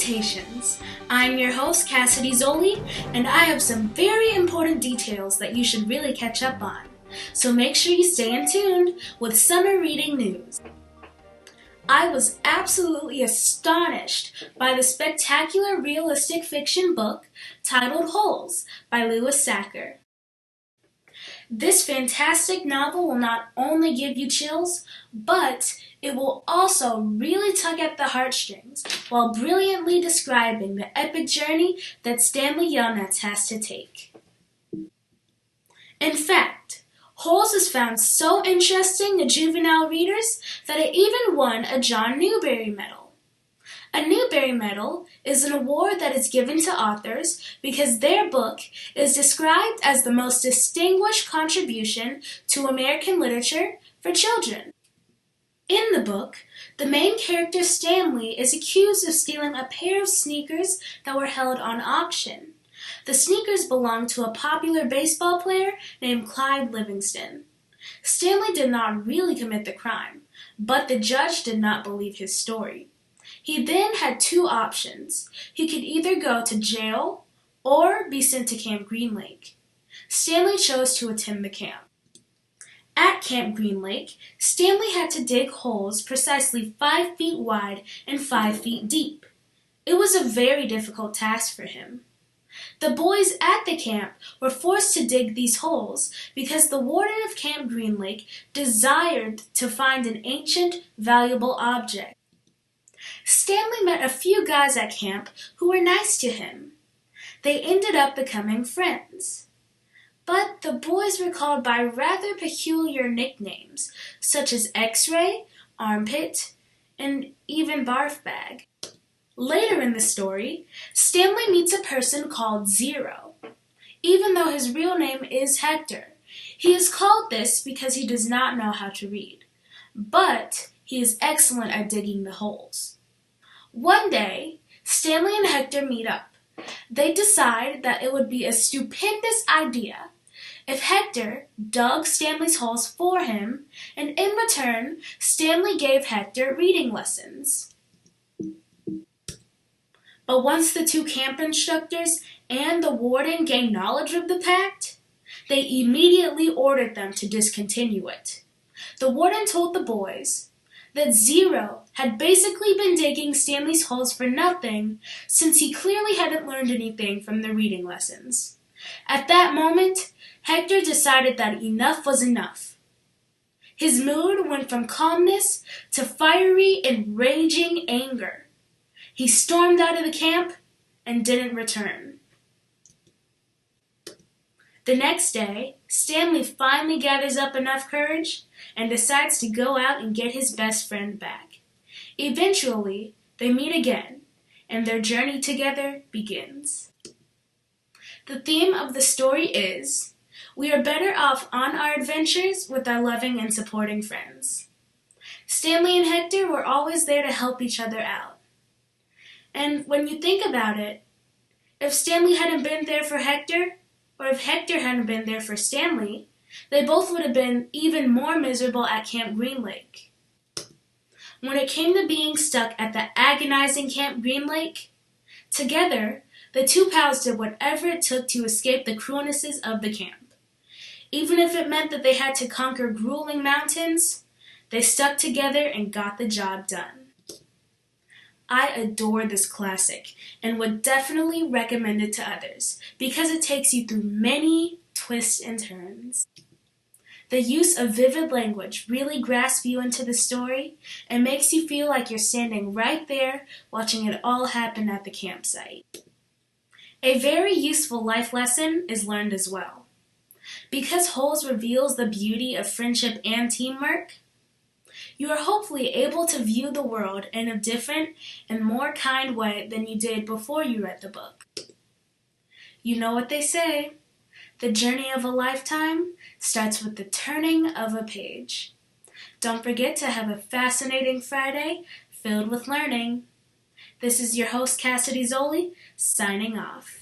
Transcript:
Salutations! I'm your host, Cassidy Dzoole, and I have some very important details that you should really catch up on. So make sure you stay in tuned with summer reading news. I was absolutely astonished by the spectacular realistic fiction book titled Holes by Sachar. This fantastic novel will not only give you chills, but it will also really tug at the heartstrings while brilliantly describing the epic journey that Stanley Yelnats has to take. In fact, Holes is found so interesting to juvenile readers that it even won a John Newbery Medal. A Newbery Medal is an award that is given to authors because their book is described as the most distinguished contribution to American literature for children. In the book, the main character Stanley is accused of stealing a pair of sneakers that were held on auction. The sneakers belonged to a popular baseball player named Clyde Livingston. Stanley did not really commit the crime, but the judge did not believe his story. He then had two options. He could either go to jail or be sent to Camp Green Lake. Stanley chose to attend the camp. At Camp Green Lake, Stanley had to dig holes precisely 5 feet wide and 5 feet deep. It was a very difficult task for him. The boys at the camp were forced to dig these holes because the warden of Camp Green Lake desired to find an ancient, valuable object. Stanley met a few guys at camp who were nice to him. They ended up becoming friends. But the boys were called by rather peculiar nicknames, such as X-Ray, Armpit, and even Barf Bag. Later in the story, Stanley meets a person called Zero. Even though his real name is Hector, he is called this because he does not know how to read. But he is excellent at digging the holes. One day, Stanley and Hector meet up. They decide that it would be a stupendous idea if Hector dug Stanley's holes for him, and in return, Stanley gave Hector reading lessons. But once the two camp instructors and the warden gained knowledge of the pact, they immediately ordered them to discontinue it. The warden told the boys that Zero had basically been digging Stanley's holes for nothing since he clearly hadn't learned anything from the reading lessons. At that moment, Hector decided that enough was enough. His mood went from calmness to fiery and raging anger. He stormed out of the camp and didn't return. The next day, Stanley finally gathers up enough courage and decides to go out and get his best friend back. Eventually, they meet again, and their journey together begins. The theme of the story is, we are better off on our adventures with our loving and supporting friends. Stanley and Hector were always there to help each other out. And when you think about it, if Stanley hadn't been there for Hector, or if Hector hadn't been there for Stanley, they both would have been even more miserable at Camp Green Lake. When it came to being stuck at the agonizing Camp Green Lake, together, the two pals did whatever it took to escape the cruelnesses of the camp. Even if it meant that they had to conquer grueling mountains, they stuck together and got the job done. I adore this classic and would definitely recommend it to others because it takes you through many twists and turns. The use of vivid language really grasps you into the story and makes you feel like you're standing right there watching it all happen at the campsite. A very useful life lesson is learned as well. Because Holes reveals the beauty of friendship and teamwork, you are hopefully able to view the world in a different and more kind way than you did before you read the book. You know what they say, the journey of a lifetime starts with the turning of a page. Don't forget to have a fascinating Friday filled with learning. This is your host, Cassidy Dzoole, signing off.